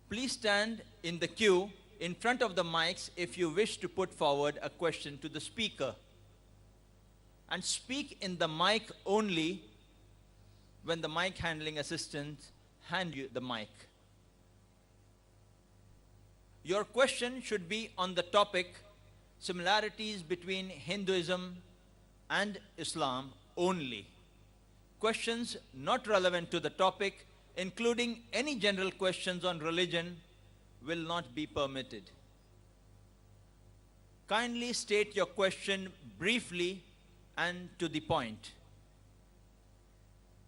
Please stand in the queue in front of the mics if you wish to put forward a question to the speaker. And speak in the mic only when the mic handling assistant hand you the mic. Your question should be on the topic similarities between Hinduism and Islam only. Questions not relevant to the topic, including any general questions on religion, will not be permitted. Kindly state your question briefly and to the point.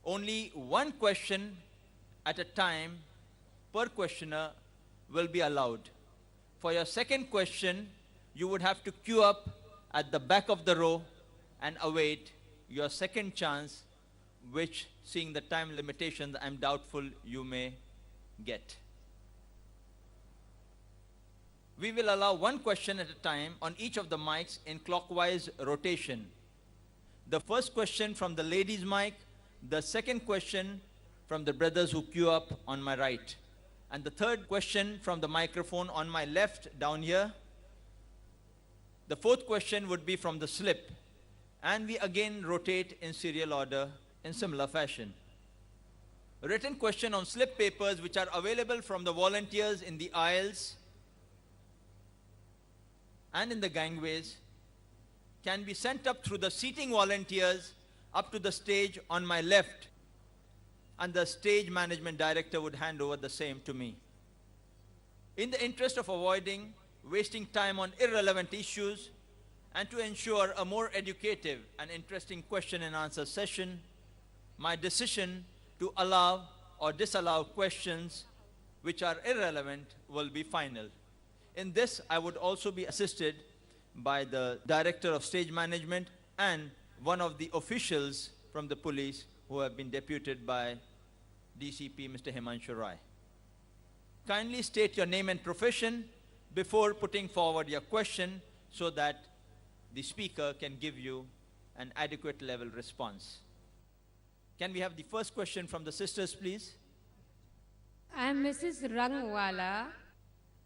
Only one question at a time per questioner will be allowed. For your second question, you would have to queue up at the back of the row and await your second chance, which, seeing the time limitations, I'm doubtful you may get. We will allow one question at a time on each of the mics in clockwise rotation. The first question from the ladies' mic, the second question from the brothers who queue up on my right, and the third question from the microphone on my left down here. The fourth question would be from the slip, and we again rotate in serial order in similar fashion. Written question on slip papers which are available from the volunteers in the aisles and in the gangways can be sent up through the seating volunteers up to the stage on my left, and the stage management director would hand over the same to me. In the interest of avoiding wasting time on irrelevant issues and to ensure a more educative and interesting question and answer session, my decision to allow or disallow questions which are irrelevant will be final. In this, I would also be assisted by the Director of Stage Management and one of the officials from the police who have been deputed by DCP Mr. Himanshu Rai. Kindly state your name and profession before putting forward your question so that the speaker can give you an adequate level response. Can we have the first question from the sisters, please? I am Mrs. Rangwala.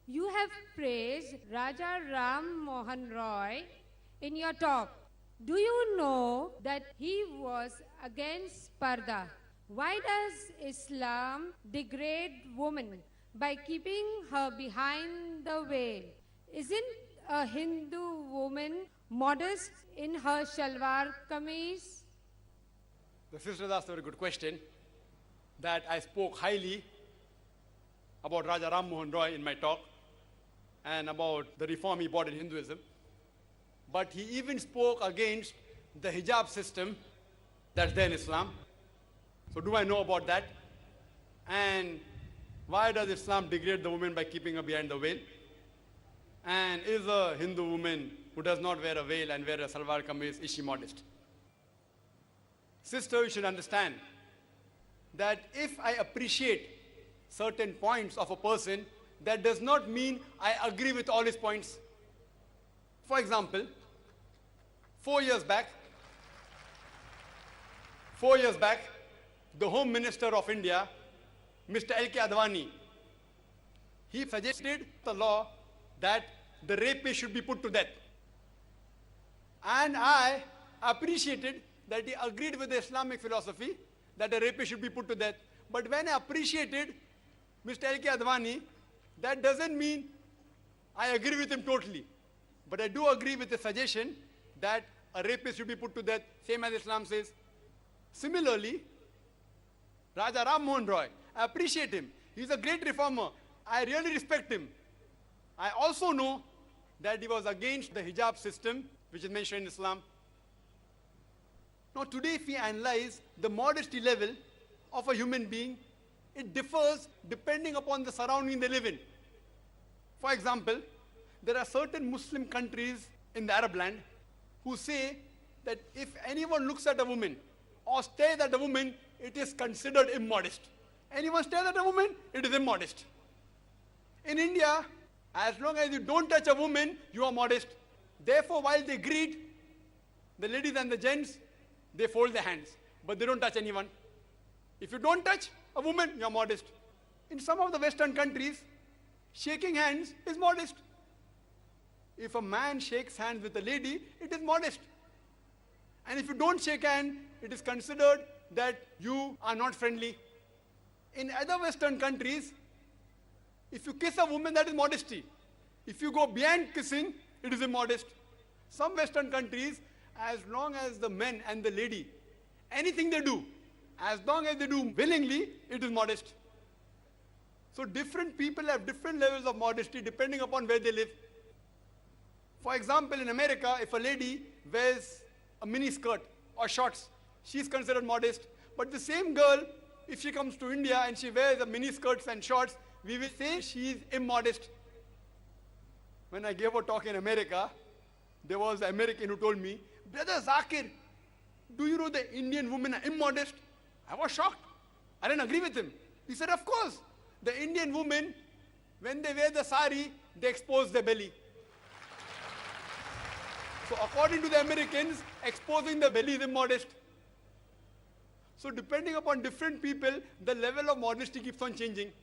You have praised Raja Ram Mohan Roy in your talk. Do you know that he was against Parda? Why does Islam degrade woman by keeping her behind the veil? Isn't a Hindu woman modest in her shalwar kameez? The sister asked a very good question, that I spoke highly about Raja Ram Mohan Roy in my talk and about the reform he brought in Hinduism. But he even spoke against the hijab system that's there in Islam. So do I know about that? And why does Islam degrade the woman by keeping her behind the veil? And is a Hindu woman who does not wear a veil and wear a salwar kameez, is she modest? Sister, you should understand that if I appreciate certain points of a person, that does not mean I agree with all his points. For example, 4 years back, the Home Minister of India, Mr. L.K. Advani, he suggested the law that the rapist should be put to death. And I appreciated that he agreed with the Islamic philosophy that a rapist should be put to death. But when I appreciated Mr. L.K. Advani, that doesn't mean I agree with him totally. But I do agree with the suggestion that a rapist should be put to death, same as Islam says. Similarly, Raja Ram Mohan Roy, I appreciate him. He's a great reformer. I really respect him. I also know that he was against the hijab system, which is mentioned in Islam. Now today, if we analyze the modesty level of a human being, it differs depending upon the surrounding they live in. For example, there are certain Muslim countries in the Arab land who say that if anyone looks at a woman or stares at a woman, it is considered immodest. Anyone stares at a woman, it is immodest. In India, as long as you don't touch a woman, you are modest. Therefore, while they greet, the ladies and the gents, they fold their hands, but they don't touch anyone. If you don't touch a woman, you are modest. In some of the Western countries, Shaking hands is modest. If a man shakes hands with a lady, it is modest. And if you don't shake hands, it is considered that you are not friendly. In other Western countries, if you kiss a woman, that is modesty. If you go beyond kissing, it is immodest. Some Western countries, as long as the men and the lady, anything they do, as long as they do willingly, it is modest. So different people have different levels of modesty depending upon where they live. For example, in America, if a lady wears a mini skirt or shorts, she is considered modest. But the same girl, if she comes to India and she wears a mini skirts and shorts, we will say she is immodest. When I gave a talk in America, there was an American who told me, "Brother Zakir, do you know the Indian women are immodest?" I was shocked. I didn't agree with him. He said, "Of course. The Indian women, when they wear the sari, they expose their belly." So according to the Americans, exposing the belly is immodest. So depending upon different people, the level of modesty keeps on changing.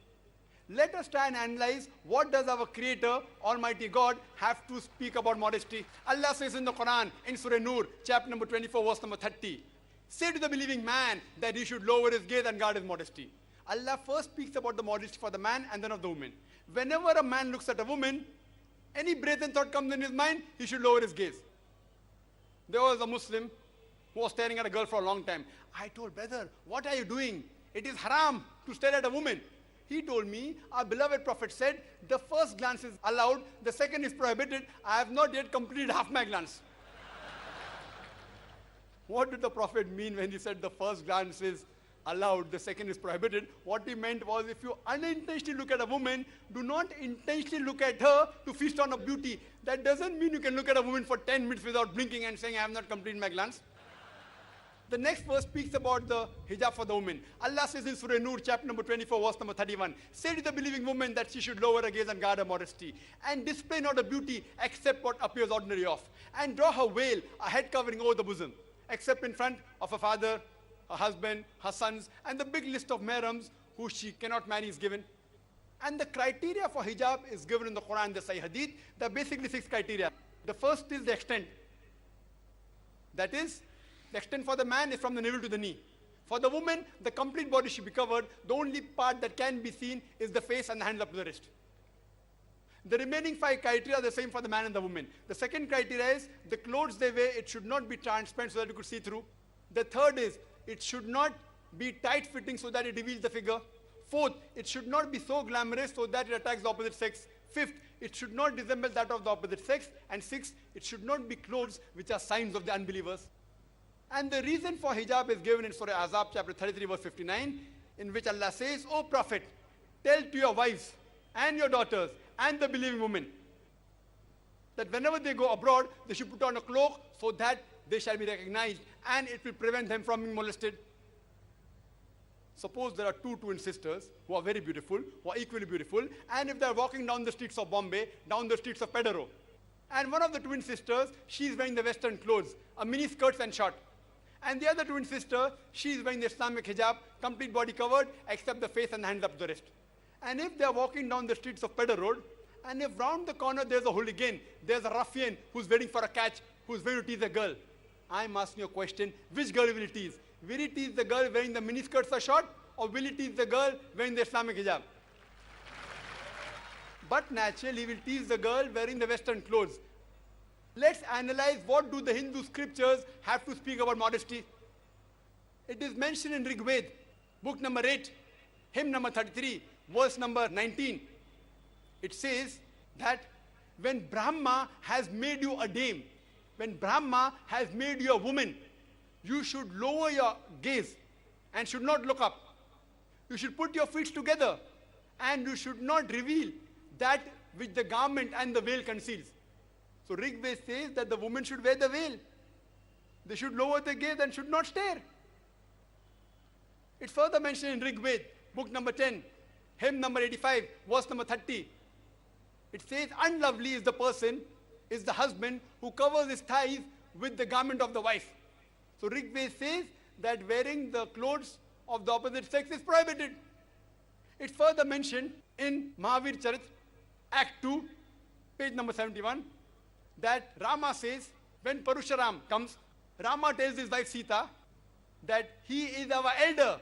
Let us try and analyze what does our Creator, Almighty God, have to speak about modesty. Allah says in the Quran, in Surah Nur, chapter number 24, verse number 30, "Say to the believing man that he should lower his gaze and guard his modesty." Allah first speaks about the modesty for the man and then of the woman. Whenever a man looks at a woman, any brazen thought comes in his mind, he should lower his gaze. There was a Muslim who was staring at a girl for a long time. I told, "Brother, what are you doing? It is haram to stare at a woman." He told me, "Our beloved Prophet said, the first glance is allowed, the second is prohibited. I have not yet completed half my glance." What did the Prophet mean when he said the first glance is allowed, the second is prohibited? What he meant was, if you unintentionally look at a woman, do not intentionally look at her to feast on her beauty. That doesn't mean you can look at a woman for 10 minutes without blinking and saying, "I have not completed my glance." The next verse speaks about the hijab for the woman. Allah says in Surah Nur, chapter number 24, verse number 31, "Say to the believing woman that she should lower her gaze and guard her modesty, and display not her beauty except what appears ordinary of, and draw her veil, a head covering over the bosom, except in front of her father, her husband, her sons, and the big list of mahrams who she cannot marry is given." And the criteria for hijab is given in the Quran, the Sahih Hadith. There are basically 6 criteria. The first is the extent. That is, the extent for the man is from the navel to the knee. For the woman, the complete body should be covered. The only part that can be seen is the face and the hands up to the wrist. The remaining 5 criteria are the same for the man and the woman. The second criteria is the clothes they wear, it should not be transparent so that you could see through. The third is it should not be tight-fitting so that it reveals the figure. Fourth, it should not be so glamorous so that it attacks the opposite sex. Fifth, it should not resemble that of the opposite sex. And sixth, it should not be clothes which are signs of the unbelievers. And the reason for hijab is given in Surah Azab, chapter 33, verse 59, in which Allah says, "O Prophet, tell to your wives and your daughters and the believing women that whenever they go abroad, they should put on a cloak so that they shall be recognized and it will prevent them from being molested." Suppose there are 2 twin sisters who are very beautiful, who are equally beautiful, and if they are walking down the streets of Bombay, down the streets of Pedaro, and one of the twin sisters, she is wearing the Western clothes, a mini skirt and short, and the other twin sister, she is wearing the Islamic hijab, complete body covered, except the face and hands up to the wrist. And if they are walking down the streets of Pedder Road, and if round the corner there's a hooligan, there's a ruffian who's waiting for a catch, who's going to tease a girl, I'm asking you a question, which girl will he tease? Will he tease the girl wearing the mini skirts or short, or will he tease the girl wearing the Islamic hijab? But naturally, he will tease the girl wearing the Western clothes. Let's analyze what do the Hindu scriptures have to speak about modesty. It is mentioned in Rig Veda, book number 8, hymn number 33, verse number 19. It says that when Brahma has made you a dame, when Brahma has made you a woman, you should lower your gaze and should not look up. You should put your feet together and you should not reveal that which the garment and the veil conceals. So Rig Veda says that the woman should wear the veil. They should lower their gaze and should not stare. It's further mentioned in Rig Veda, book number 10, hymn number 85, verse number 30. It says, "Unlovely is the person, is the husband who covers his thighs with the garment of the wife." So Rig Veda says that wearing the clothes of the opposite sex is prohibited. It's further mentioned in Mahavir Charit, Act 2, page number 71, that Rama says, when Parusharam comes, Rama tells his wife Sita that he is our elder.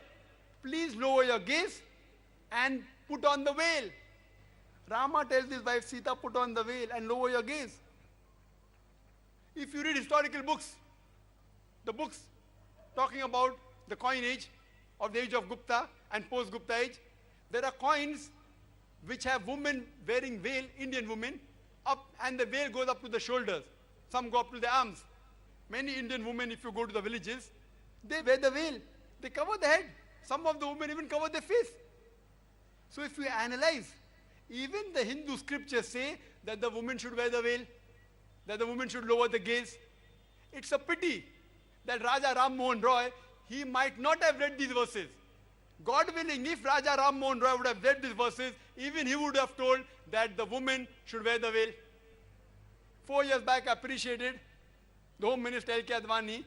Please lower your gaze and put on the veil. Rama tells his wife Sita, put on the veil and lower your gaze. If you read historical books, the books talking about the coinage of the age of Gupta and post-Gupta age, there are coins which have women wearing veil, Indian women, up, and the veil goes up to the shoulders. Some go up to the arms. Many Indian women, if you go to the villages, they wear the veil. They cover the head. Some of the women even cover their face. So if you analyze, even the Hindu scriptures say that the woman should wear the veil, that the woman should lower the gaze. It's a pity that Raja Ram Mohan Roy, he might not have read these verses. God willing, if Raja Ram Mohan Roy would have read these verses, even he would have told that the woman should wear the veil. 4 years back, I appreciated the Home Minister L.K. Advani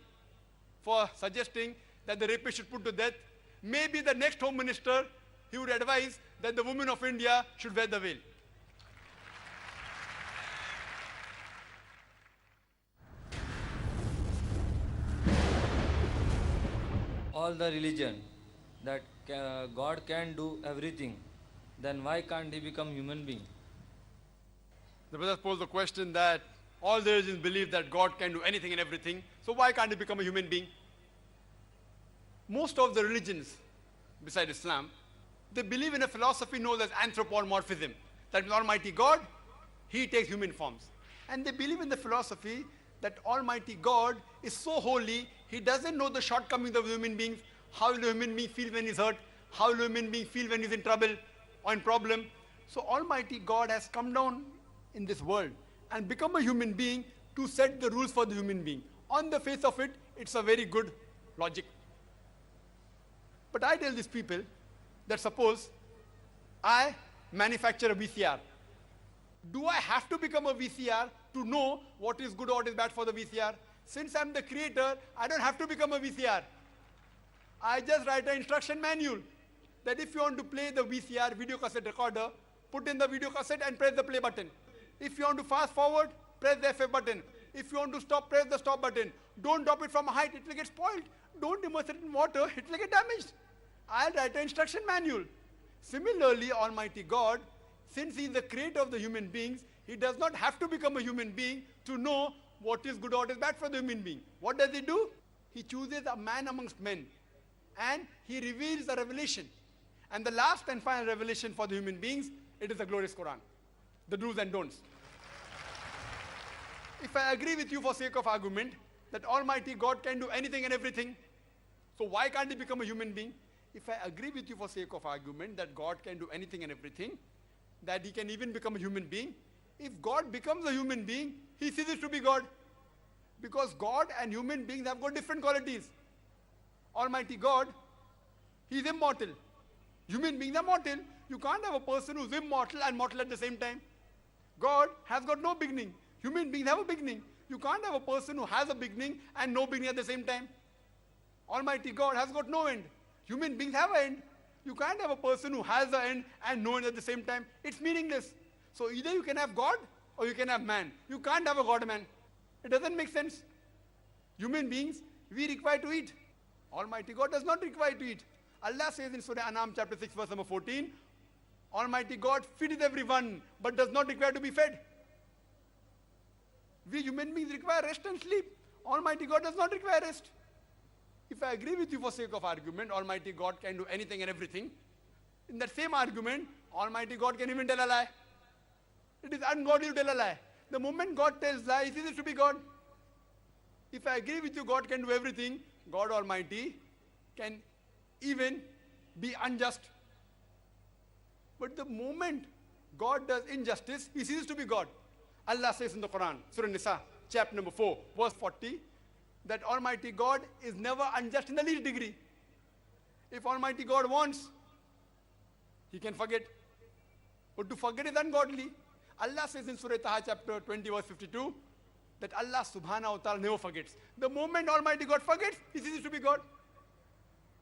for suggesting that the rapist should put to death. Maybe the next Home Minister, he would advise that the women of India should wear the veil. All the religion that God can do everything, then why can't he become human being? The brother posed the question that all the religions believe that God can do anything and everything, so why can't he become a human being? Most of the religions, besides Islam, they believe in a philosophy known as anthropomorphism. That means Almighty God, he takes human forms. And they believe in the philosophy that Almighty God is so holy, he doesn't know the shortcomings of human beings. How will a human being feel when he's hurt? How will a human being feel when he's in trouble or in problem? So Almighty God has come down in this world and become a human being to set the rules for the human being. On the face of it, it's a very good logic. But I tell these people that suppose I manufacture a VCR. Do I have to become a VCR to know what is good or what is bad for the VCR? Since I'm the creator, I don't have to become a VCR. I just write an instruction manual that if you want to play the VCR, video cassette recorder, put in the video cassette and press the play button. If you want to fast forward, press the FF button. If you want to stop, press the stop button. Don't drop it from a height, it will get spoiled. Don't immerse it in water, it will get damaged. I'll write an instruction manual. Similarly, Almighty God, since he is the creator of the human beings, he does not have to become a human being to know what is good or what is bad for the human being. What does he do? He chooses a man amongst men and he reveals the revelation. And the last and final revelation for the human beings, it is the glorious Quran, the do's and don'ts. If I agree with you for sake of argument that Almighty God can do anything and everything, so why can't he become a human being? If I agree with you for sake of argument that God can do anything and everything, that he can even become a human being, if God becomes a human being, he ceases to be God. Because God and human beings have got different qualities. Almighty God, he is immortal. Human beings are mortal. You can't have a person who is immortal and mortal at the same time. God has got no beginning. Human beings have a beginning. You can't have a person who has a beginning and no beginning at the same time. Almighty God has got no end. Human beings have an end. You can't have a person who has an end and no end at the same time. It's meaningless. So either you can have God or you can have man. You can't have a God-man. It doesn't make sense. Human beings, we require to eat. Almighty God does not require to eat. Allah says in Surah Anam chapter 6 verse number 14, Almighty God feedeth everyone but does not require to be fed. We human beings require rest and sleep. Almighty God does not require rest. If I agree with you for sake of argument, Almighty God can do anything and everything, in that same argument, Almighty God can even tell a lie. It is ungodly to tell a lie. The moment God tells lie, he ceases to be God. If I agree with you, God can do everything, God Almighty can even be unjust. But the moment God does injustice, he ceases to be God. Allah says in the Quran, Surah Nisa, chapter number 4, verse 40, that Almighty God is never unjust in the least degree. If Almighty God wants, he can forget. But to forget is ungodly. Allah says in Surah Taha chapter 20 verse 52 that Allah subhanahu wa ta'ala never forgets. The moment Almighty God forgets, he ceases to be God.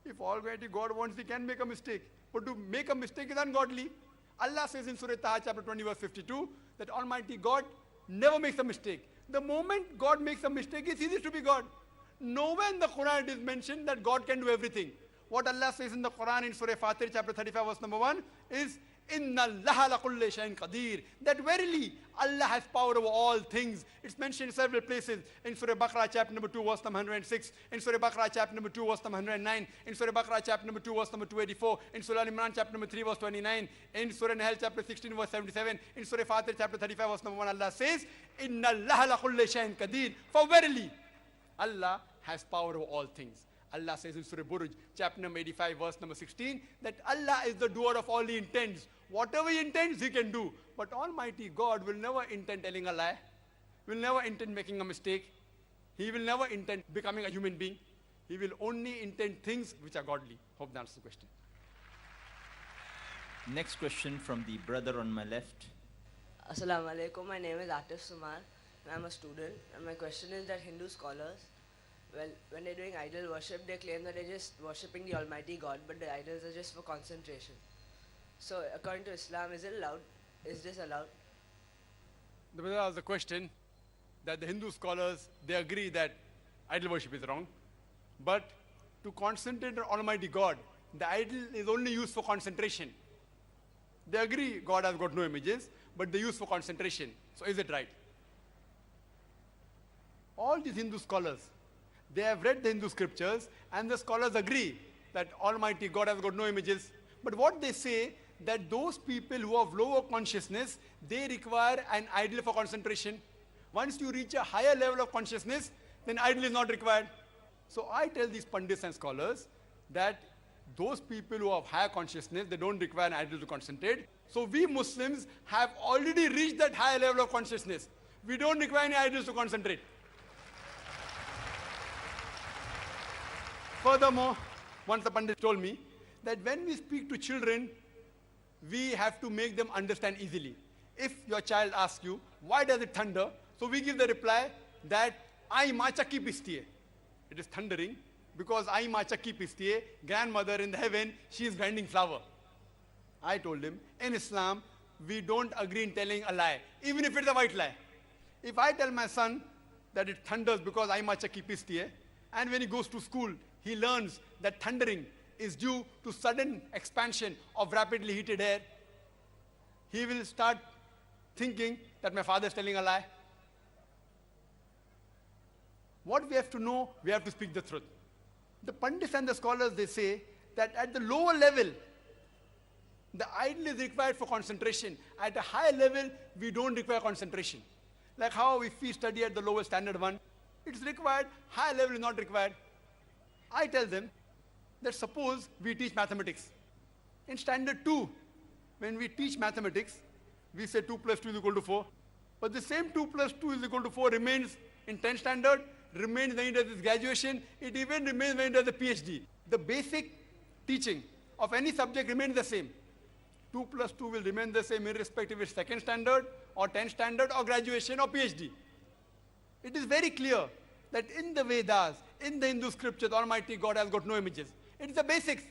If Almighty God wants, he can make a mistake. But to make a mistake is ungodly. Allah says in Surah Taha chapter 20 verse 52 that Almighty God never makes a mistake. The moment God makes a mistake, it's easy to be God. Nowhere in the Quran it is mentioned that God can do everything. What Allah says in the Quran in Surah Fatir chapter 35 verse number 1 is Inna Allaha la kulli shay'in qadir. That verily Allah has power over all things. It's mentioned in several places. In Surah Baqarah chapter number 2 verse number 106. In Surah Baqarah chapter number 2 verse number 109. In Surah Baqarah chapter number 2 verse number 284. In Surah Al-Imran chapter number 3 verse 29. In Surah Nahl chapter 16 verse 77. In Surah Fatir chapter 35 verse number 1 Allah says Inna Allaha la kulli shay'in qadir. For verily Allah has power over all things. Allah says in Surah Buruj, chapter number 85, verse number 16, that Allah is the doer of all He intends. Whatever He intends, He can do. But Almighty God will never intend telling a lie, will never intend making a mistake. He will never intend becoming a human being. He will only intend things which are godly. Hope that answers the question. Next question from the brother on my left. Assalamu alaikum. My name is Atif Sumar and I'm a student. And my question is that Hindu scholars, well, when they're doing idol worship, they claim that they're just worshipping the Almighty God, but the idols are just for concentration. So, according to Islam, is it allowed? Is this allowed? The brother asked the question that the Hindu scholars, they agree that idol worship is wrong, but to concentrate on Almighty God, the idol is only used for concentration. They agree God has got no images, but they use for concentration. So, is it right? All these Hindu scholars, they have read the Hindu scriptures and the scholars agree that Almighty God has got no images. But what they say, that those people who have lower consciousness, they require an idol for concentration. Once you reach a higher level of consciousness, then idol is not required. So I tell these pundits and scholars that those people who have higher consciousness, they don't require an idol to concentrate. So we Muslims have already reached that higher level of consciousness. We don't require any idols to concentrate. Furthermore, once the Pandit told me that when we speak to children, we have to make them understand easily. If your child asks you, why does it thunder? So we give the reply that Ai ma chakki pisti hai. It is thundering because Ai ma chakki pisti hai, grandmother in the heaven, she is grinding flour. I told him, in Islam, we don't agree in telling a lie, even if it's a white lie. If I tell my son that it thunders because Ai ma chakki pisti hai, and when he goes to school, he learns that thundering is due to sudden expansion of rapidly heated air, he will start thinking that my father is telling a lie. What we have to know, we have to speak the truth. The Pandits and the scholars, they say that at the lower level, the idol is required for concentration. At a higher level, we don't require concentration. Like how if we study at the lower standard 1, it's required, higher level is not required. I tell them that suppose we teach mathematics. In standard 2, when we teach mathematics, we say 2 plus 2 is equal to 4. But the same 2 plus 2 is equal to 4 remains in 10th standard, remains when he does his graduation, it even remains when he does the PhD. The basic teaching of any subject remains the same. 2 plus 2 will remain the same irrespective of 2nd standard or 10th standard or graduation or PhD. It is very clear that in the Vedas, in the Hindu scriptures, Almighty God has got no images. It's the basics.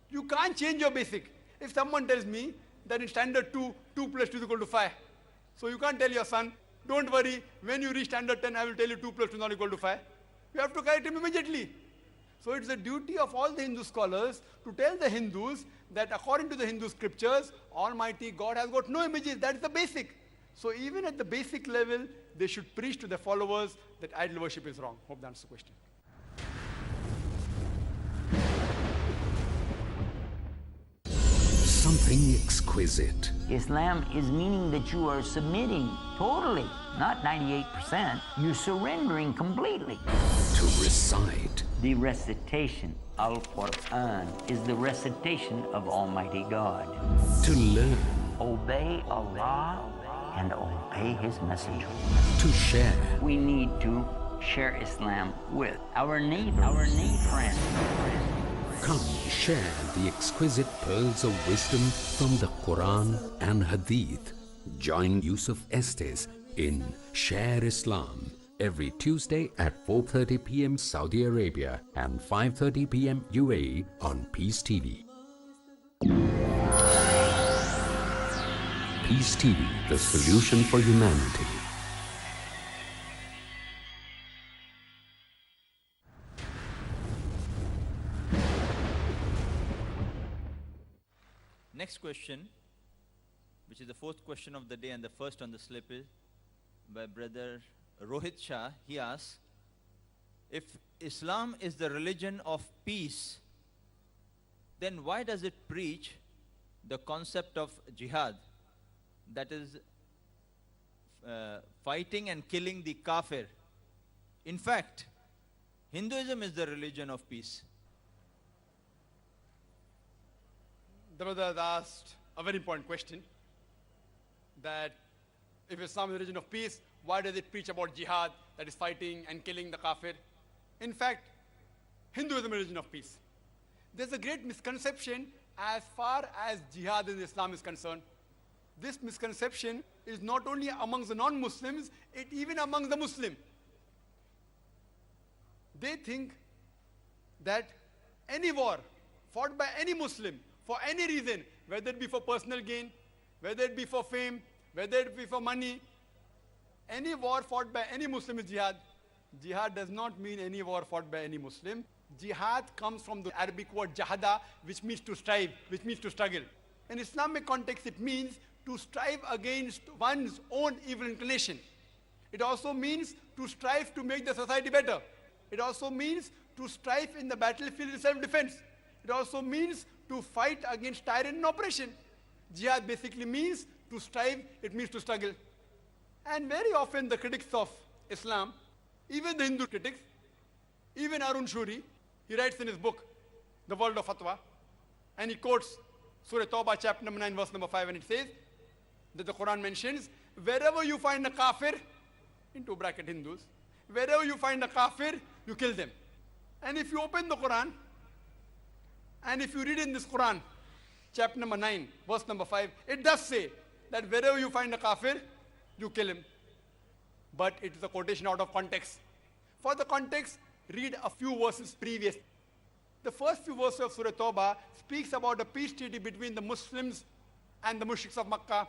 You can't change your basic. If someone tells me that in standard 2, 2 plus 2 is equal to 5, so you can't tell your son, don't worry, when you reach standard 10, I will tell you 2 plus 2 is not equal to 5. You have to correct him immediately. So it's the duty of all the Hindu scholars to tell the Hindus that according to the Hindu scriptures, Almighty God has got no images. That is the basic. So even at the basic level, they should preach to their followers that idol worship is wrong. Hope that answers the question. Something exquisite. Islam is meaning that you are submitting totally, not 98%. You're surrendering completely. To recite. The recitation, Al-Quran, is the recitation of Almighty God. To learn. Obey Allah and obey His Messenger. To share. We need to share Islam with our neighbors, friends. Come share the exquisite pearls of wisdom from the Quran and Hadith. Join Yusuf Estes in Share Islam every Tuesday at 4:30 p.m. Saudi Arabia and 5:30 p.m. UAE on Peace TV. Peace TV, the solution for humanity. Next question, which is the fourth question of the day and the first on the slip, is by brother Rohit Shah. He asks, if Islam is the religion of peace, then why does it preach the concept of jihad, that is fighting and killing the kafir? In fact, Hinduism is the religion of peace. The brother has asked a very important question, that if Islam is the religion of peace, why does it preach about jihad, that is fighting and killing the kafir? In fact, Hinduism is a religion of peace. There's a great misconception as far as jihad in Islam is concerned. This misconception is not only amongst the non-Muslims, it even among the Muslim. They think that any war fought by any Muslim for any reason, whether it be for personal gain, whether it be for fame, whether it be for money, any war fought by any Muslim is jihad. Jihad does not mean any war fought by any Muslim. Jihad comes from the Arabic word jahada, which means to strive, which means to struggle. In Islamic context, it means to strive against one's own evil inclination. It also means to strive to make the society better. It also means to strive in the battlefield in self-defense. It also means to fight against tyrant and oppression. Jihad basically means to strive, it means to struggle. And very often the critics of Islam, even the Hindu critics, even Arun Shuri, he writes in his book, The World of Fatwa, and he quotes Surah Tawbah, chapter number 9, verse number 5, and it says that the Quran mentions, wherever you find a kafir, into bracket Hindus, wherever you find a kafir, you kill them. And if you open the Quran, and if you read in this Quran, chapter number 9, verse number 5, it does say that wherever you find a kafir, you kill him. But it is a quotation out of context. For the context, read a few verses previous. The first few verses of Surah Tawbah speaks about a peace treaty between the Muslims and the mushriks of Makkah.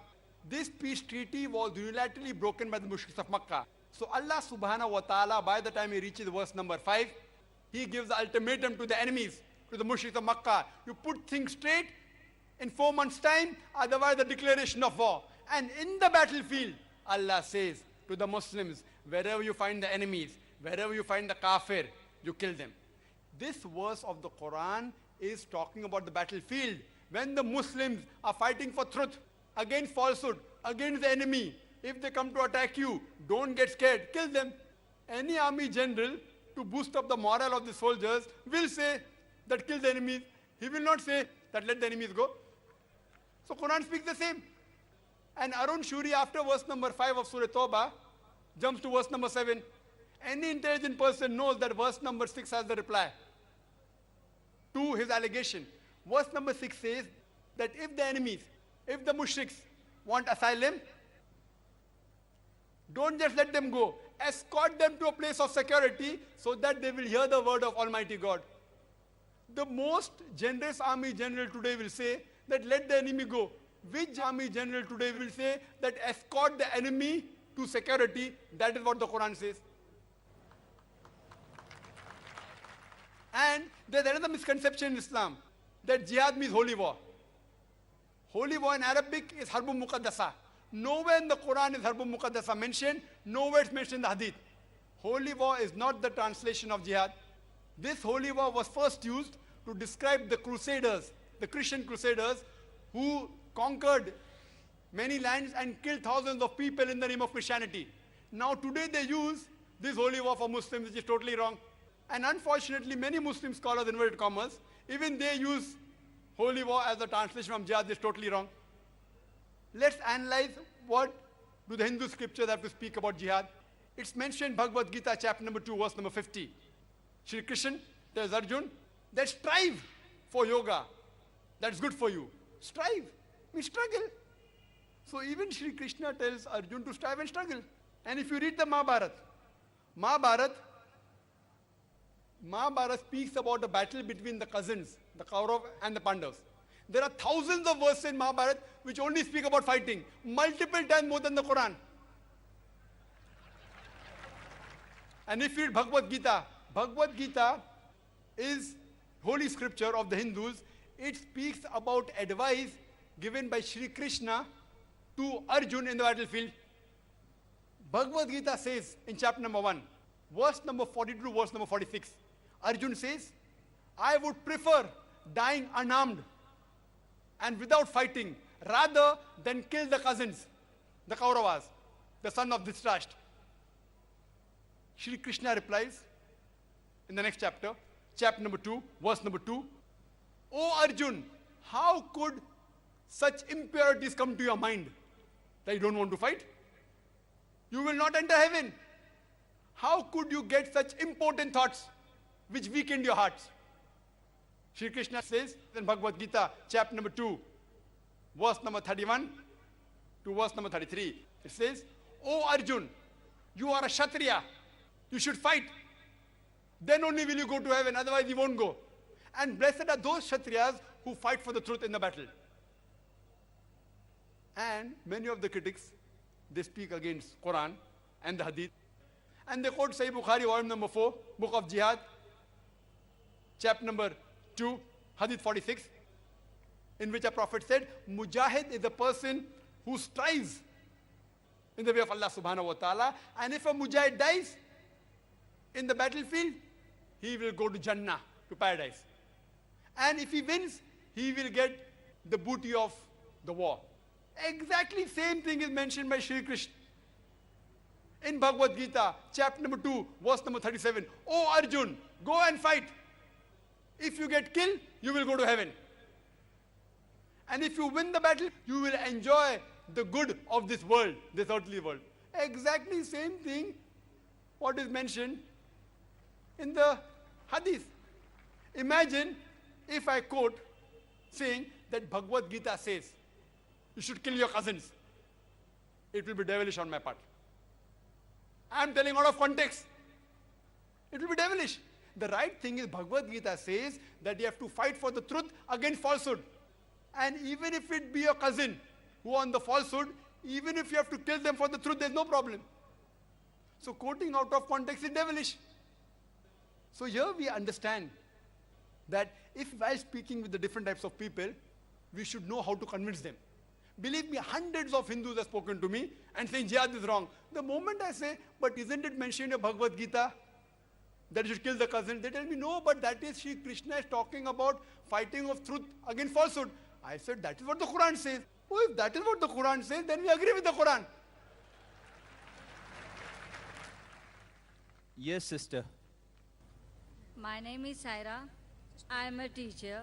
This peace treaty was unilaterally broken by the mushriks of Makkah. So Allah subhanahu wa ta'ala, by the time he reaches verse number 5, he gives the ultimatum to the enemies, to the mushriks of Makkah. You put things straight in 4 months' time, otherwise the declaration of war. And in the battlefield, Allah says to the Muslims, wherever you find the enemies, wherever you find the kafir, you kill them. This verse of the Quran is talking about the battlefield. When the Muslims are fighting for truth, against falsehood, against the enemy, if they come to attack you, don't get scared, kill them. Any army general, to boost up the morale of the soldiers, will say that kill the enemies. He will not say that let the enemies go. So Quran speaks the same. And Arun Shuri, after verse number 5 of Surah Tawbah, jumps to verse number 7. Any intelligent person knows that verse number 6 has the reply to his allegation. Verse number 6 says that if the enemies, if the mushriks want asylum, don't just let them go. Escort them to a place of security so that they will hear the word of Almighty God. The most generous army general today will say that let the enemy go. Which army general today will say that escort the enemy to security? That is what the Quran says. And there's another misconception in Islam, that jihad means holy war. Holy war in Arabic is Harbun Muqaddasa. Nowhere in the Quran is Harbun Muqaddasa mentioned, nowhere it's mentioned in the Hadith. Holy war is not the translation of jihad. This holy war was first used to describe the crusaders, the Christian crusaders, who conquered many lands and killed thousands of people in the name of Christianity. Now today they use this holy war for Muslims, which is totally wrong. And unfortunately, many Muslim scholars, inverted commas, even they use holy war as a translation from jihad, is totally wrong. Let's analyze what do the Hindu scriptures have to speak about jihad. It's mentioned in Bhagavad Gita, chapter number 2, verse number 50. Shri Krishna tells Arjun that strive for yoga. That's good for you. Strive means struggle. So even Shri Krishna tells Arjun to strive and struggle. And if you read the Mahabharata speaks about the battle between the cousins, the Kaurav and the Pandavas. There are thousands of verses in Mahabharata which only speak about fighting, multiple times more than the Quran. And if you read Bhagavad Gita is holy scripture of the Hindus. It speaks about advice given by Shri Krishna to Arjun in the battlefield. Bhagavad Gita says in chapter number 1, verse number 42 to verse number 46, Arjun says, I would prefer dying unarmed and without fighting rather than kill the cousins, the Kauravas, the son of Dhritarashtra. Shri Krishna replies in the next chapter, chapter number 2, verse number 2, O Arjun, how could such impurities come to your mind that you don't want to fight? You will not enter heaven. How could you get such important thoughts which weakened your hearts? Shri Krishna says in Bhagavad Gita, chapter number 2, verse number 31 to verse number 33. It says, O Arjun, you are a Kshatriya. You should fight. Then only will you go to heaven, otherwise you won't go. And blessed are those Kshatriyas who fight for the truth in the battle. And many of the critics, they speak against Quran and the Hadith. And they quote Sahih Bukhari, volume number 4, book of Jihad, chapter number 2, Hadith 46, in which a prophet said, Mujahid is a person who strives in the way of Allah subhanahu wa ta'ala. And if a Mujahid dies in the battlefield, he will go to Jannah, to paradise. And if he wins, he will get the booty of the war. Exactly same thing is mentioned by Shri Krishna in Bhagavad Gita, chapter number 2, verse number 37. O Arjun, go and fight. If you get killed, you will go to heaven. And if you win the battle, you will enjoy the good of this world, this earthly world. Exactly same thing what is mentioned in the Hadith. Imagine if I quote saying that Bhagavad Gita says, you should kill your cousins. It will be devilish on my part. I am telling out of context. It will be devilish. The right thing is Bhagavad Gita says that you have to fight for the truth against falsehood. And even if it be your cousin who on the falsehood, even if you have to kill them for the truth, there's no problem. So quoting out of context is devilish. So here we understand that if while speaking with the different types of people, we should know how to convince them. Believe me, hundreds of Hindus have spoken to me and saying jihad is wrong. The moment I say, but isn't it mentioned in Bhagavad Gita that you should kill the cousin? They tell me, no, but that is Shri Krishna is talking about fighting of truth against falsehood. I said, that is what the Quran says. Oh, if that is what the Quran says, then we agree with the Quran. Yes, sister. My name is Saira. I am a teacher.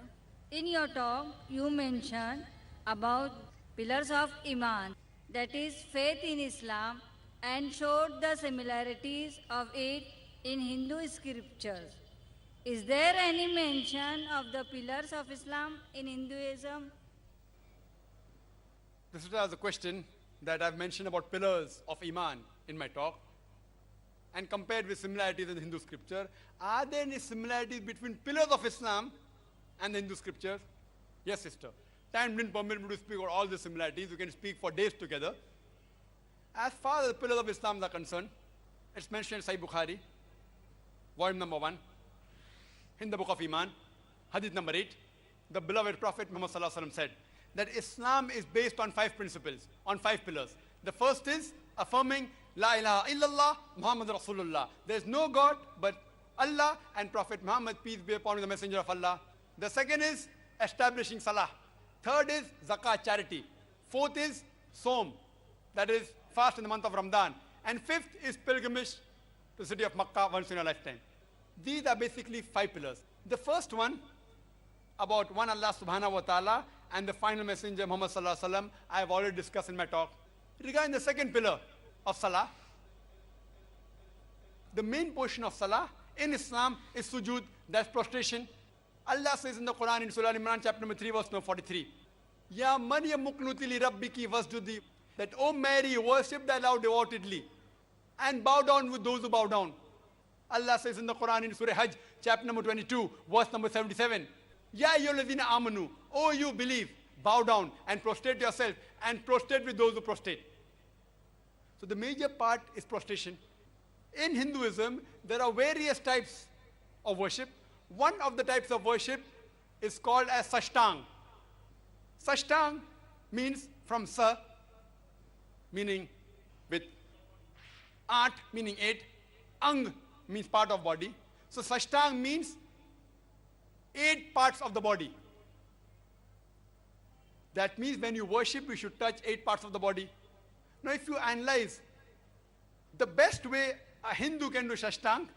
In your talk, you mentioned about pillars of Iman, that is faith in Islam, and showed the similarities of it in Hindu scriptures. Is there any mention of the pillars of Islam in Hinduism? This was a question that I've mentioned about pillars of Iman in my talk and compared with similarities in the Hindu scripture. Are there any similarities between pillars of Islam and the Hindu scriptures? Yes, sister. Time didn't permit me to speak about all the similarities. We can speak for days together. As far as the pillars of Islam are concerned, it's mentioned in Sahih Bukhari, volume number 1, in the book of Iman, hadith number 8. The beloved Prophet Muhammad Sallallahu Alaihi Wasallam said that Islam is based on 5 principles, on 5 pillars. The first is affirming La ilaha illallah Muhammad Rasulullah. There is no God but Allah and Prophet Muhammad, peace be upon him, the messenger of Allah. The second is establishing Salah. Third is Zakat, charity. Fourth is Som, that is fast in the month of Ramadan. And fifth is pilgrimage to the city of Makkah once in a lifetime. These are basically 5 pillars. The first one, about one Allah subhanahu wa ta'ala and the final messenger Muhammad sallallahu alaihi wasallam, I have already discussed in my talk. Regarding the second pillar of Salah, the main portion of Salah in Islam is sujood, that's prostration. Allah says in the Quran in Surah Imran chapter number 3 verse number 43, Ya Maryam muknuti li rabbiki wasjudi, that O Mary, worship thy Lord devotedly and bow down with those who bow down. Allah says in the Quran in Surah Hajj chapter number 22 verse number 77, Ya ayyuhalladhina amanu, oh you believe, bow down and prostrate yourself and prostrate with those who prostrate. So the major part is prostration. In Hinduism, there are various types of worship. One of the types of worship is called as Sashtang. Sashtang means from sa, meaning with art, meaning 8, ang means part of body. So Sashtang means 8 parts of the body. That means when you worship, you should touch 8 parts of the body. Now if you analyze, the best way a Hindu can do Sashtang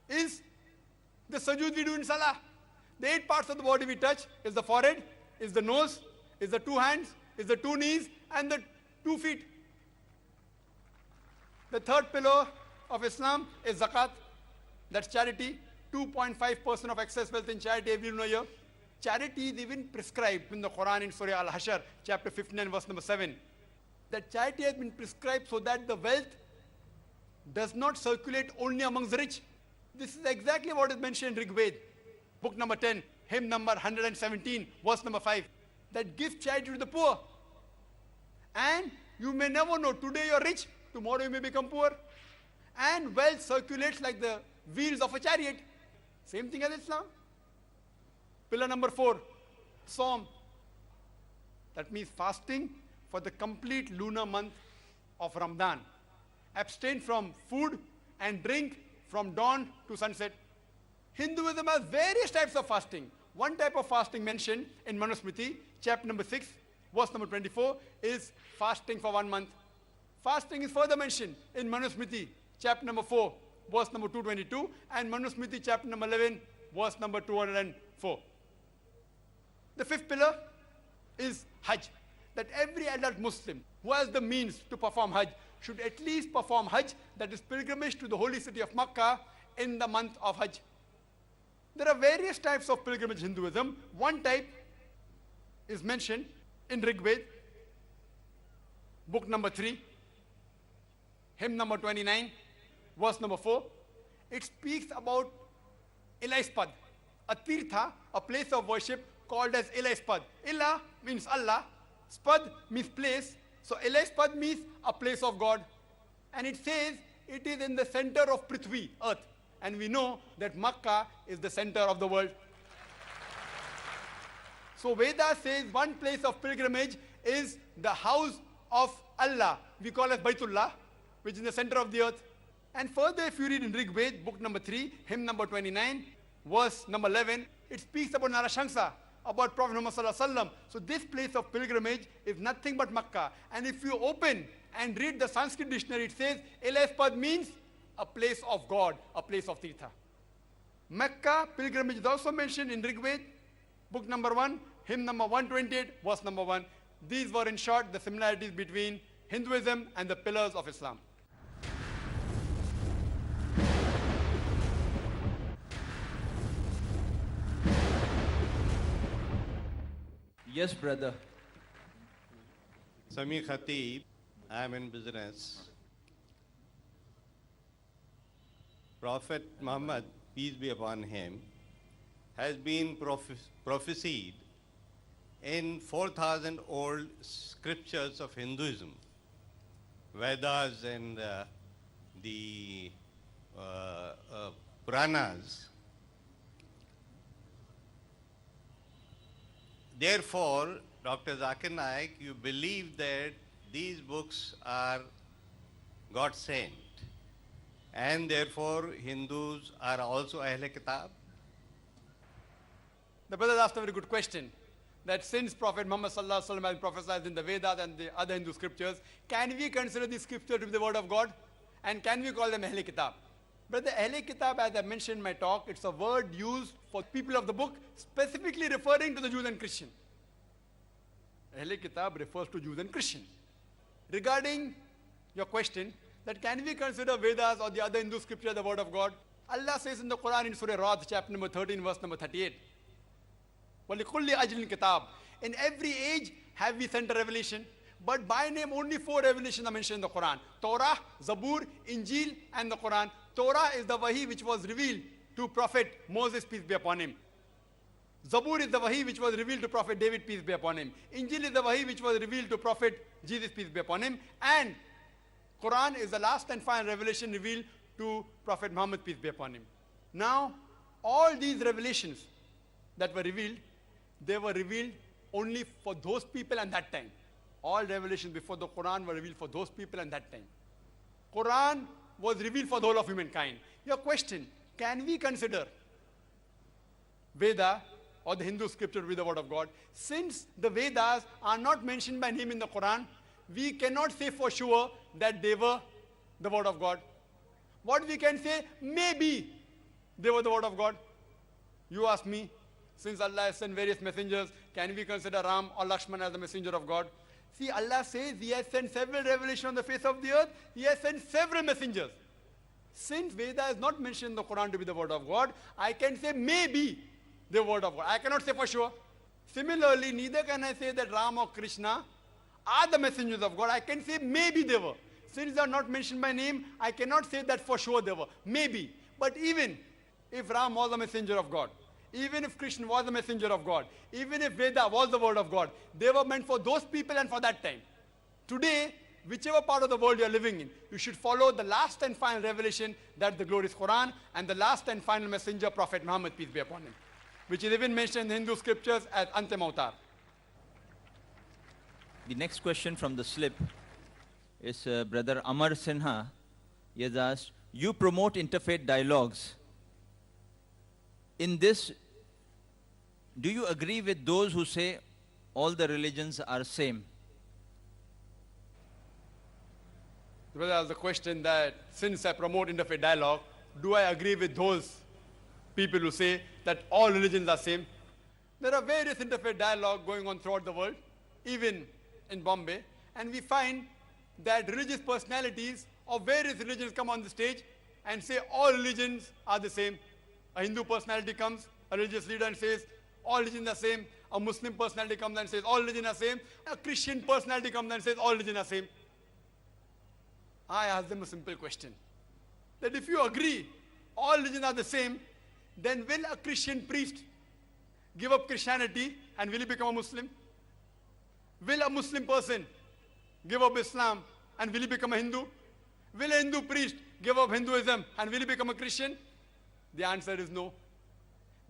is the sujood we do in Salah. The 8 parts of the body we touch is the forehead, is the nose, is the 2 hands, is the 2 knees, and the 2 feet. The third pillar of Islam is zakat. That's charity. 2.5% of excess wealth in charity every year. Charity is even prescribed in the Quran in Surah Al-Hashr, chapter 59, verse number 7. That charity has been prescribed so that the wealth does not circulate only amongst the rich. This is exactly what is mentioned in Rig Veda, book number 10, hymn number 117, verse number 5. That gives charity to the poor. And you may never know, today you're rich, tomorrow you may become poor. And wealth circulates like the wheels of a chariot. Same thing as Islam. Pillar number 4, Saum. That means fasting for the complete lunar month of Ramadan. Abstain from food and drink from dawn to sunset. Hinduism has various types of fasting. One type of fasting mentioned in Manusmriti, chapter number 6, verse number 24, is fasting for 1 month. Fasting is further mentioned in Manusmriti, chapter number 4, verse number 222, and Manusmriti, chapter number 11, verse number 204. The 5th pillar is Hajj. That every adult Muslim who has the means to perform Hajj should at least perform Hajj, that is pilgrimage to the holy city of Makkah, in the month of Hajj. There are various types of pilgrimage in Hinduism. One type is mentioned in Rig Veda, book number 3, hymn number 29, verse number 4. It speaks about Ilaispad, a tirtha, a place of worship called as Ilaispad. Ila means Allah, Spad means place, so Ilaispad means a place of God. And it says it is in the center of Prithvi, earth. And we know that Makkah is the center of the world. So Veda says one place of pilgrimage is the house of Allah. We call it Baitullah, which is in the center of the earth. And further, if you read in Rig Veda, book number 3, hymn number 29, verse number 11, it speaks about Narashanksa, about Prophet Muhammad Sallallahu Alaihi Wasallam. So this place of pilgrimage is nothing but Makkah. And if you open and read the Sanskrit dictionary, it says Ilaispad means a place of God, a place of Tirtha. Mecca pilgrimage is also mentioned in Rig Veda, book number 1, hymn number 128, verse number 1. These were in short the similarities between Hinduism and the pillars of Islam. Yes, brother. Sami Khatib, I am in business. Prophet Muhammad, peace be upon him, has been prophesied in 4,000 old scriptures of Hinduism, Vedas and the Puranas. Therefore, Dr. Zakir Naik, you believe that these books are God sent, and therefore Hindus are also Ahle Kitab? The brother asked a very good question, that since Prophet Muhammad Sallallahu Alaihi Wasallam has prophesied in the Vedas and the other Hindu scriptures, can we consider these scriptures to be the word of God? And can we call them Ahle Kitab? Brother, Ahle Kitab, as I mentioned in my talk, it's a word used for people of the book, specifically referring to the Jews and Christians. Ahle Kitab refers to Jews and Christians. Regarding your question, that can we consider Vedas or the other Hindu scripture the word of God? Allah says in the Quran in Surah Ra'd, chapter number 13, verse number 38, وَلِكُلِّ أَجْلٍ كِتَابٍ. In every age have we sent a revelation, but by name only 4 revelations are mentioned in the Quran: Torah, Zabur, Injil, and the Quran. Torah is the Wahi which was revealed to Prophet Moses, peace be upon him. Zabur is the wahi which was revealed to Prophet David, peace be upon him. Injil is the wahi which was revealed to Prophet Jesus, peace be upon him. And Quran is the last and final revelation revealed to Prophet Muhammad, peace be upon him. Now, all these revelations that were revealed, they were revealed only for those people and that time. All revelations before the Quran were revealed for those people and that time. Quran was revealed for the whole of humankind. Your question, can we consider Veda or the Hindu scripture to be the word of God? Since the Vedas are not mentioned by name in the Quran, we cannot say for sure that they were the word of God. What we can say, maybe they were the word of God. You ask me, since Allah has sent various messengers, can we consider Ram or Lakshman as the messenger of God? See, Allah says He has sent several revelations on the face of the earth. He has sent several messengers. Since Veda is not mentioned in the Quran to be the word of God, I can say maybe the word of God. I cannot say for sure. Similarly, neither can I say that Ram or Krishna are the messengers of God. I can say maybe they were. Since they are not mentioned by name, I cannot say that for sure they were. Maybe. But even if Ram was a messenger of God, even if Krishna was the messenger of God, even if Veda was the word of God, they were meant for those people and for that time. Today, whichever part of the world you are living in, you should follow the last and final revelation, that the glorious Quran, and the last and final messenger, Prophet Muhammad, peace be upon him, which is even mentioned in the Hindu scriptures as Antim Avatar. The next question from the slip is Brother Amar Sinha. He has asked, you promote interfaith dialogues. In this, do you agree with those who say all the religions are same? The brother asked the question that since I promote interfaith dialogue, do I agree with those people who say that all religions are same? There are various interfaith dialogue going on throughout the world, even in Bombay, and we find that religious personalities of various religions come on the stage and say all religions are the same. A Hindu personality comes, a religious leader, and says all religions are same. A Muslim personality comes and says all religions are same. A Christian personality comes and says all religions are same. I ask them a simple question, that if you agree all religions are the same, then will a Christian priest give up Christianity and will he become a Muslim? Will a Muslim person give up Islam and will he become a Hindu? Will a Hindu priest give up Hinduism and will he become a Christian? The answer is no.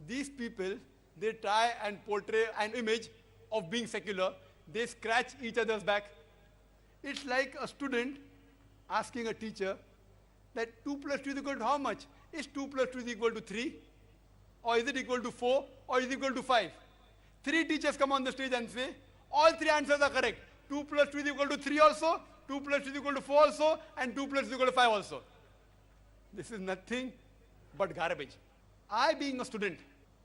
These people, they try and portray an image of being secular. They scratch each other's back. It's like a student asking a teacher that 2 plus 2 is equal to how much? Is 2 plus 2 is equal to 3? Or is it equal to 4? Or is it equal to 5? 3 teachers come on the stage and say, all 3 answers are correct. 2 plus 2 is equal to 3 also, 2 plus 2 is equal to 4 also, and 2 plus 2 is equal to 5 also. This is nothing but garbage. I, being a student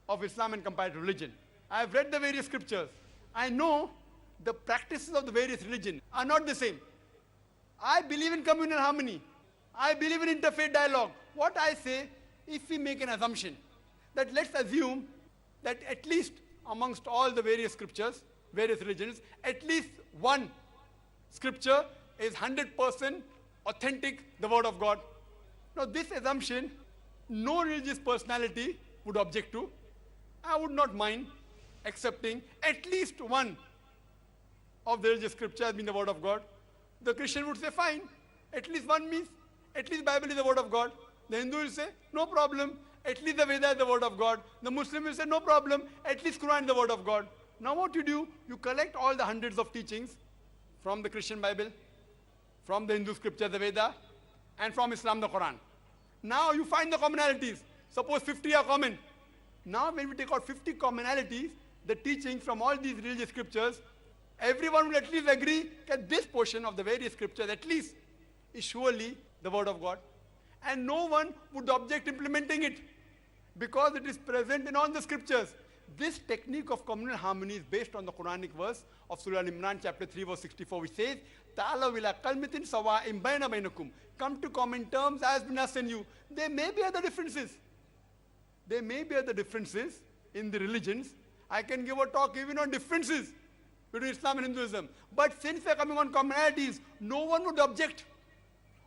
of Islam and comparative religion, I have read the various scriptures. I know the practices of the various religions are not the same. I believe in communal harmony. I believe in interfaith dialogue. What I say, if we make an assumption, that let's assume that at least amongst all the various scriptures, various religions, at least one scripture is 100% authentic, the word of God. Now this assumption, no religious personality would object to. I would not mind accepting at least one of the religious scripture as being the word of God. The Christian would say, fine, at least one means, at least Bible is the word of God. The Hindu will say, no problem, at least the Veda is the word of God. The Muslim will say, no problem, at least Quran is the word of God. Now what you do, you collect all the hundreds of teachings from the Christian Bible, from the Hindu scripture, the Veda, and from Islam, the Quran. Now you find the commonalities. Suppose 50 are common. Now when we take out 50 commonalities, the teachings from all these religious scriptures, everyone will at least agree that this portion of the various scriptures at least is surely the word of God. And no one would object implementing it because it is present in all the scriptures. This technique of communal harmony is based on the Quranic verse of Surah Al-Imran chapter 3 verse 64, which says, Ta'ala ila kalmitin sawa'im bayna bainakum. Come to common terms as between us and you. There may be other differences. There may be other differences in the religions. I can give a talk even on differences between Islam and Hinduism. But since we are coming on commonalities, no one would object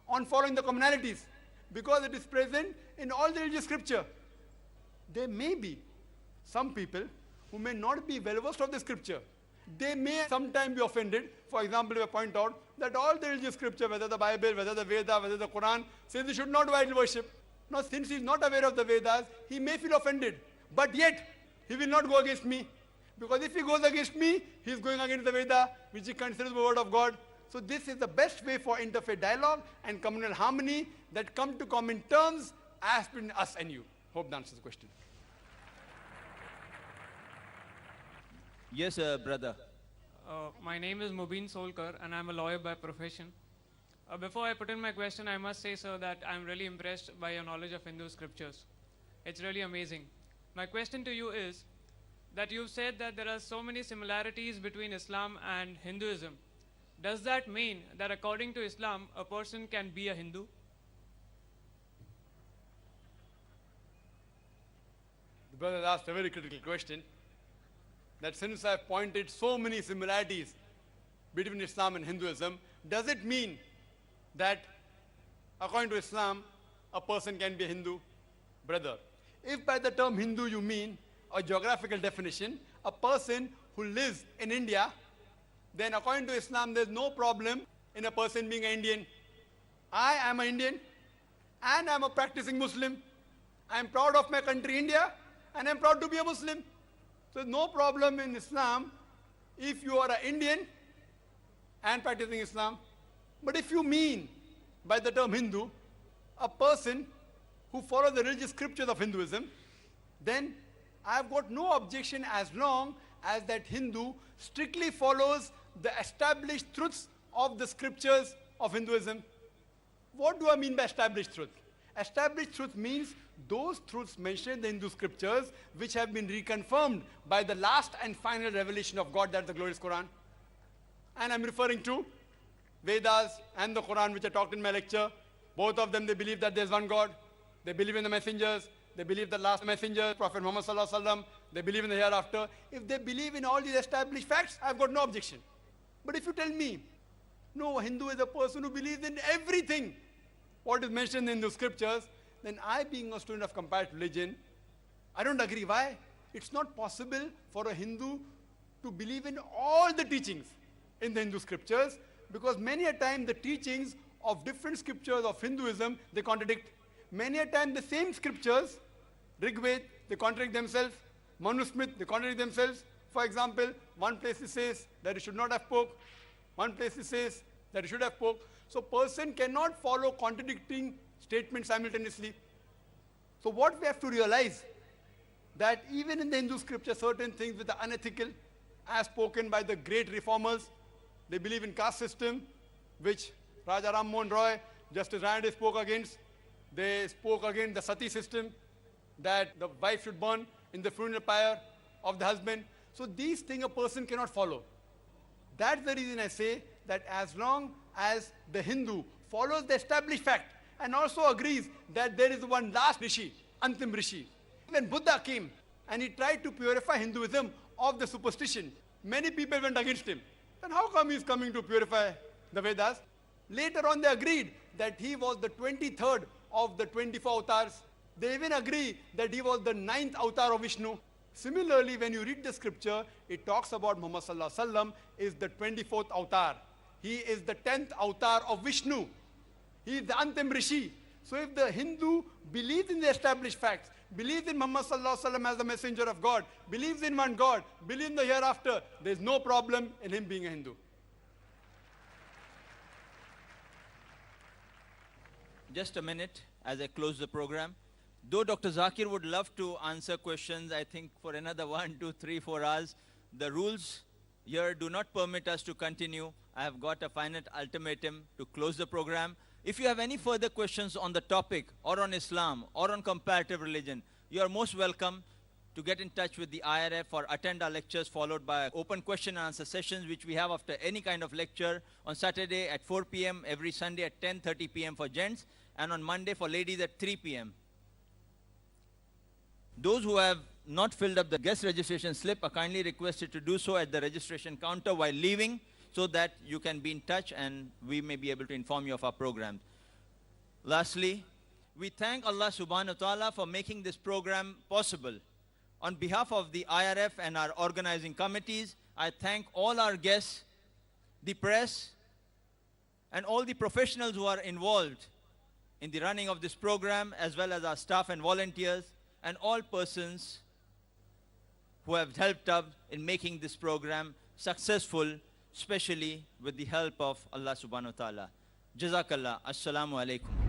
on following the commonalities because it is present in all the religious scripture. There may be some people who may not be well versed of the scripture, they may sometimes be offended. For example, if I point out that all the religious scripture, whether the Bible, whether the Veda, whether the Quran, says they should not do idol worship. Now, since he is not aware of the Vedas, he may feel offended. But yet, he will not go against me. Because if he goes against me, he is going against the Veda, which he considers the word of God. So this is the best way for interfaith dialogue and communal harmony that come to common terms as between us and you. Hope that answers the question. Yes, brother. My name is Mubin Solkar and I'm a lawyer by profession. Before I put in my question, I must say, sir, that I'm really impressed by your knowledge of Hindu scriptures. It's really amazing. My question to you is that you've said that there are so many similarities between Islam and Hinduism. Does that mean that according to Islam, a person can be a Hindu? The brother asked a very critical question. That since I've pointed so many similarities between Islam and Hinduism, does it mean that according to Islam, a person can be a Hindu? Brother, if by the term Hindu you mean a geographical definition, a person who lives in India, then according to Islam, there's no problem in a person being an Indian. I am an Indian and I'm a practicing Muslim. I'm proud of my country, India, and I'm proud to be a Muslim. So there's no problem in Islam if you are an Indian and practicing Islam. But if you mean by the term Hindu, a person who follows the religious scriptures of Hinduism, then I've got no objection as long as that Hindu strictly follows the established truths of the scriptures of Hinduism. What do I mean by established truth? Established truth means those truths mentioned in the Hindu scriptures which have been reconfirmed by the last and final revelation of God, that's the glorious Quran. And I'm referring to Vedas and the Quran, which I talked in my lecture. Both of them, they believe that there's one God. They believe in the messengers. They believe the last messenger, Prophet Muhammad Sallallahu Alaihi Wasallam. They believe in the hereafter. If they believe in all these established facts, I've got no objection. But if you tell me, no, a Hindu is a person who believes in everything what is mentioned in the scriptures, then I, being a student of comparative religion, I don't agree. Why? It's not possible for a Hindu to believe in all the teachings in the Hindu scriptures, because many a time the teachings of different scriptures of Hinduism, they contradict. Many a time the same scriptures, Rig Veda, they contradict themselves. Manusmriti, they contradict themselves. For example, one place it says that you should not have pork. One place it says that you should have pork. So person cannot follow contradicting statements simultaneously. So what we have to realize, that even in the Hindu scripture, certain things which are unethical, as spoken by the great reformers, they believe in caste system, which Raja Ram Mohan Roy, Justice Ranade spoke against. They spoke against the sati system, that the wife should burn in the funeral pyre of the husband. So these things a person cannot follow. That's the reason I say that as long as the Hindu follows the established fact and also agrees that there is one last Rishi, Antim Rishi. When Buddha came and he tried to purify Hinduism of the superstition, many people went against him. Then how come he is coming to purify the Vedas? Later on they agreed that he was the 23rd of the 24 avatars. They even agree that he was the 9th avatar of Vishnu. Similarly, when you read the scripture, it talks about Muhammad Sallallahu Alaihi Wasallam is the 24th avatar. He is the 10th avatar of Vishnu. He is the Antim Rishi. So if the Hindu believes in the established facts, believes in Muhammad Sallallahu Alaihi Wasallam as the messenger of God, believes in one God, believes in the hereafter, there is no problem in him being a Hindu. Just a minute as I close the program. Though Dr. Zakir would love to answer questions, I think for another 1, 2, 3, 4 hours, the rules here do not permit us to continue. I have got a finite ultimatum to close the program. If you have any further questions on the topic or on Islam or on comparative religion, you are most welcome to get in touch with the IRF or attend our lectures followed by open question and answer sessions which we have after any kind of lecture on Saturday at 4 p.m., every Sunday at 10:30 p.m. for gents, and on Monday for ladies at 3 p.m. Those who have not filled up the guest registration slip are kindly requested to do so at the registration counter while leaving, so that you can be in touch and we may be able to inform you of our program. Lastly, we thank Allah subhanahu wa ta'ala for making this program possible. On behalf of the IRF and our organizing committees, I thank all our guests, the press, and all the professionals who are involved in the running of this program, as well as our staff and volunteers, and all persons who have helped up in making this program successful, especially with the help of Allah subhanahu wa ta'ala. Jazakallah. Assalamu alaikum.